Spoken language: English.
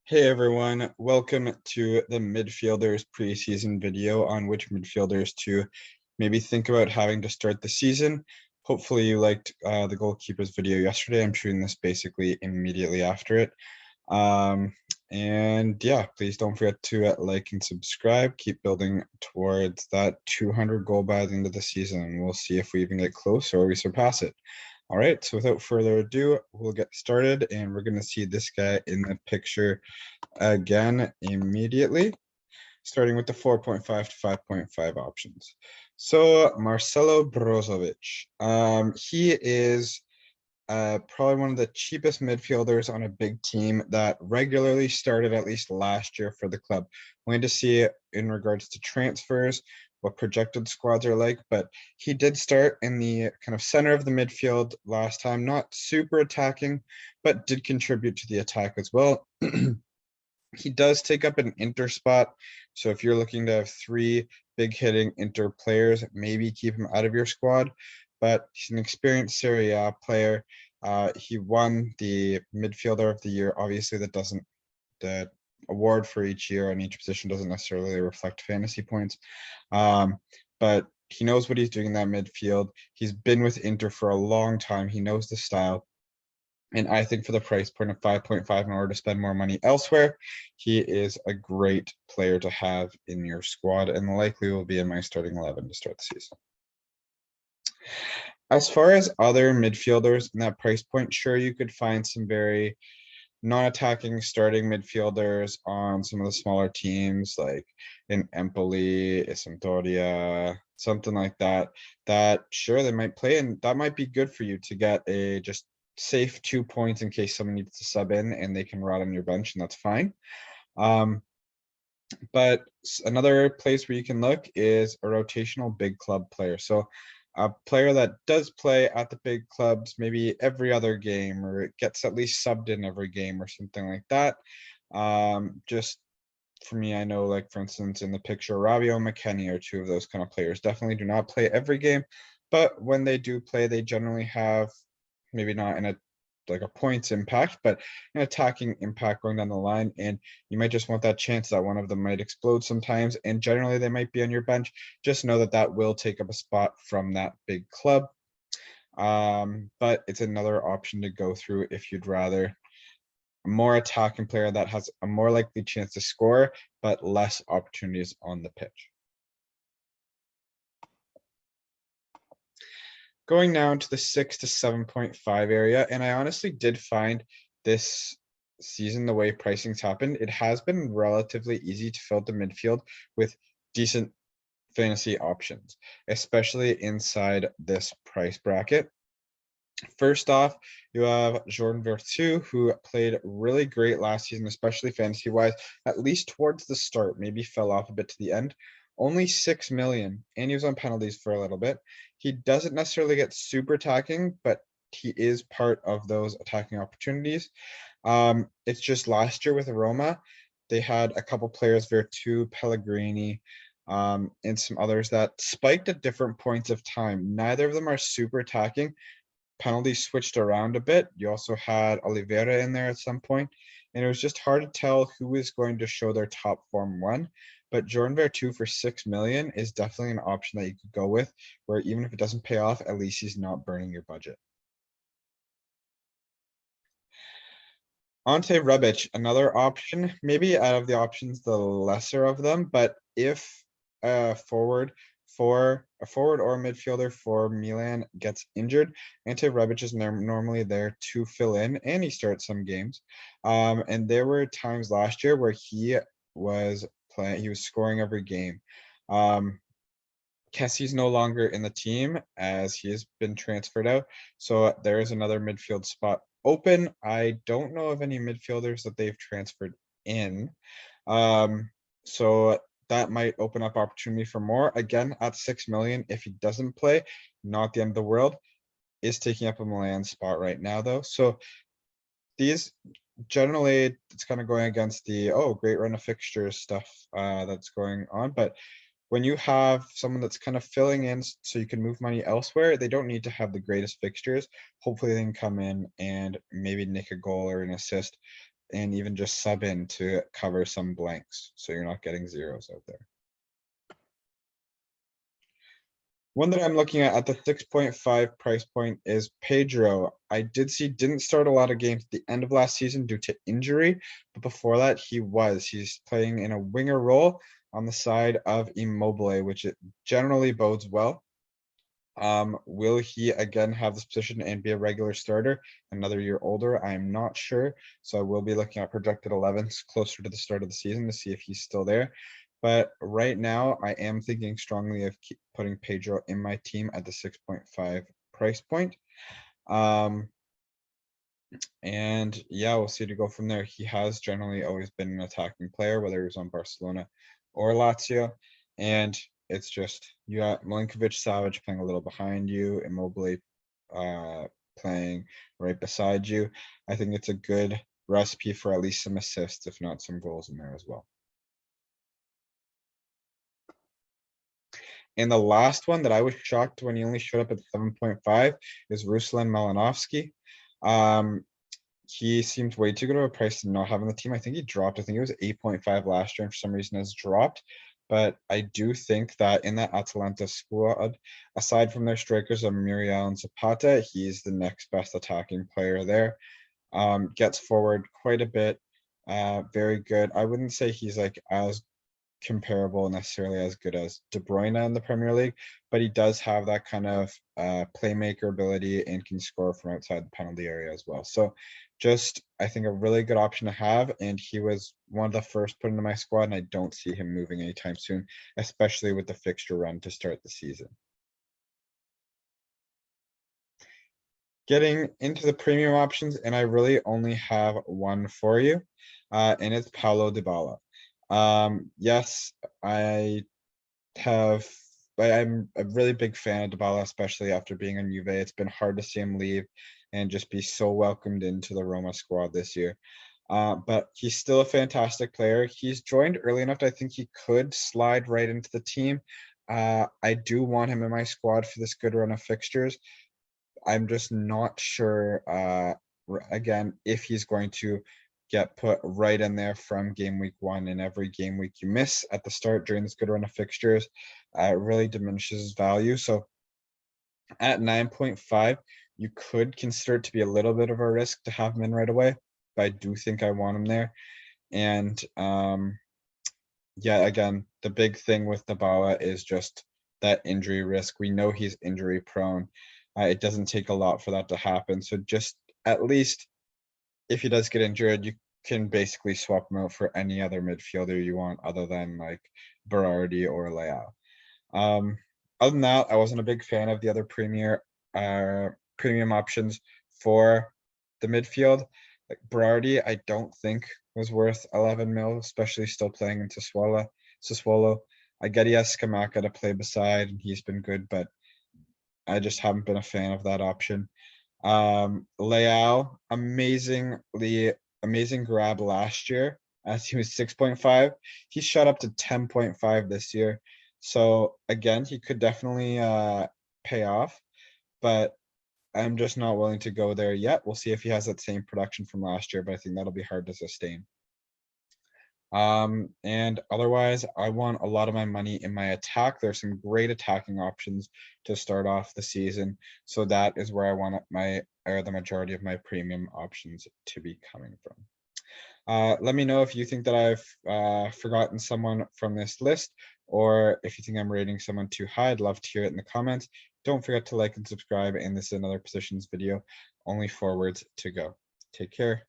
Hey everyone, welcome to the Midfielders preseason video on which midfielders to maybe think about having to start the season. Hopefully you liked the goalkeepers video yesterday. I'm shooting this basically immediately after it. Um, and yeah, please don't forget to like and subscribe. Keep building towards that 200 goal by the end of the season. We'll see if we even get close or we surpass it. All right, so without further ado, we'll get started and we're going to see this guy in the picture again immediately, starting with the 4.5 to 5.5 options. So Marcelo Brozovic, he is probably one of the cheapest midfielders on a big team that regularly started at least last year for the club. We're going to see in regards to transfers what projected squads are like, but he did start in the kind of center of the midfield last time, not super attacking, but did contribute to the attack as well. He does take up an inter spot. So if you're looking to have three big hitting inter players, maybe keep him out of your squad. But he's an experienced Serie A player. He won the midfielder of the year. Obviously, the award for each year on each position doesn't necessarily reflect fantasy points. But he knows what he's doing in that midfield. He's been with Inter for a long time. He knows the style. And I think for the price point of 5.5 in order to spend more money elsewhere, he is a great player to have in your squad and likely will be in my starting 11 to start the season. As far as other midfielders in that price point, sure, you could find some very non-attacking starting midfielders on some of the smaller teams like in Empoli, Sampdoria, something like that, that sure they might play and that might be good for you to get a just safe 2 points in case someone needs to sub in and they can rot on your bench and that's fine. But another place where you can look is a rotational big club player. So a player that does play at the big clubs, maybe every other game, or it gets at least subbed in every game or something like that. Just for me, I know, like, for instance, in the picture, Rabiot and McKennie are two of those kind of players. Definitely do not play every game, but when they do play, they generally have maybe not in a like a points impact, but an attacking impact going down the line. And you might just want that chance that one of them might explode sometimes. And generally they might be on your bench. Just know that that will take up a spot from that big club. But it's another option to go through if you'd rather a more attacking player that has a more likely chance to score, but less opportunities on the pitch. Going down to the 6 to 7.5 area, and I honestly did find this season, the way pricing's happened, it has been relatively easy to fill the midfield with decent fantasy options, especially inside this price bracket. First off, you have Jordan Veretout, who played really great last season, especially fantasy-wise, at least towards the start, maybe fell off a bit to the end. Only 6 million, and he was on penalties for a little bit. He doesn't necessarily get super attacking, but he is part of those attacking opportunities. It's just last year with Roma, they had a couple players, Veretout, Pellegrini, and some others that spiked at different points of time. Neither of them are super attacking. Penalties switched around a bit. You also had Oliveira in there at some point, and it was just hard to tell who was going to show their top form one. But Jordan Veretout for 6 million is definitely an option that you could go with, where even if it doesn't pay off, at least he's not burning your budget. Ante Rebic, another option, maybe out of the options, the lesser of them, but if a forward or a midfielder for Milan gets injured, Ante Rebic is normally there to fill in, and he starts some games. And there were times last year where he was scoring every game. Kessie's no longer in the team as he has been transferred out. So there is another midfield spot open. I don't know of any midfielders that they've transferred in. So that might open up opportunity for more. Again, at 6 million, if he doesn't play, not the end of the world. Is taking up a Milan spot right now, though. So these generally, it's kind of going against the, oh, great run of fixtures stuff that's going on. But when you have someone that's kind of filling in so you can move money elsewhere, they don't need to have the greatest fixtures. Hopefully they can come in and maybe nick a goal or an assist and even just sub in to cover some blanks, so you're not getting zeros out there. One that I'm looking at the 6.5 price point is Pedro. I did see didn't start a lot of games at the end of last season due to injury, but before that he was. He's playing in a winger role on the side of Immobile, which it generally bodes well. Will he again have this position and be a regular starter another year older? I'm not sure. So I will be looking at projected 11s closer to the start of the season to see if he's still there. But right now, I am thinking strongly of putting Pedro in my team at the 6.5 price point. And yeah, we'll see to go from there. He has generally always been an attacking player, whether he was on Barcelona or Lazio. And it's just, you got Milinkovic, Savage playing a little behind you, Immobile playing right beside you. I think it's a good recipe for at least some assists, if not some goals in there as well. And the last one that I was shocked when he only showed up at 7.5 is Ruslan Malinowski. He seemed way too good of a price to not have on the team. I think he dropped. I think it was 8.5 last year and for some reason has dropped. But I do think that in that Atalanta squad, aside from their strikers of Muriel and Zapata, he's the next best attacking player there. Gets forward quite a bit. Very good. I wouldn't say he's like as comparable necessarily as good as De Bruyne in the Premier League, but he does have that kind of playmaker ability and can score from outside the penalty area as well. So just, I think, a really good option to have, and he was one of the first put into my squad, and I don't see him moving anytime soon, especially with the fixture run to start the season. Getting into the premium options, and I really only have one for you, and it's Paulo Dybala. Yes, I'm a really big fan of Dybala, especially after being on Juve. It's been hard to see him leave and just be so welcomed into the Roma squad this year. But he's still a fantastic player. He's joined early enough that I think he could slide right into the team. I do want him in my squad for this good run of fixtures. I'm just not sure, again, if he's going to get put right in there from game week 1, and every game week you miss at the start during this good run of fixtures, it really diminishes his value. So at 9.5, you could consider it to be a little bit of a risk to have him in right away, but I do think I want him there. And yeah, again, the big thing with Dybala is just that injury risk. We know he's injury prone. It doesn't take a lot for that to happen. So just at least if he does get injured, you can basically swap him out for any other midfielder you want other than like Berardi or Leao. Other than that, I wasn't a big fan of the other premium options for the midfield. Like Berardi, I don't think was worth 11 mil, especially still playing in Sassuolo. I get he has Scamacca to play beside, and he's been good, but I just haven't been a fan of that option. Leao, amazing grab last year as he was 6.5. He shot up to 10.5 this year. So again, he could definitely pay off, but I'm just not willing to go there yet. We'll see if he has that same production from last year, but I think that'll be hard to sustain. And otherwise, I want a lot of my money in my attack. There's some great attacking options to start off the season. So that is where I want the majority of my premium options to be coming from. Let me know if you think that I've forgotten someone from this list, or if you think I'm rating someone too high. I'd love to hear it in the comments. Don't forget to like and subscribe. And this is another positions video, only forwards to go. Take care.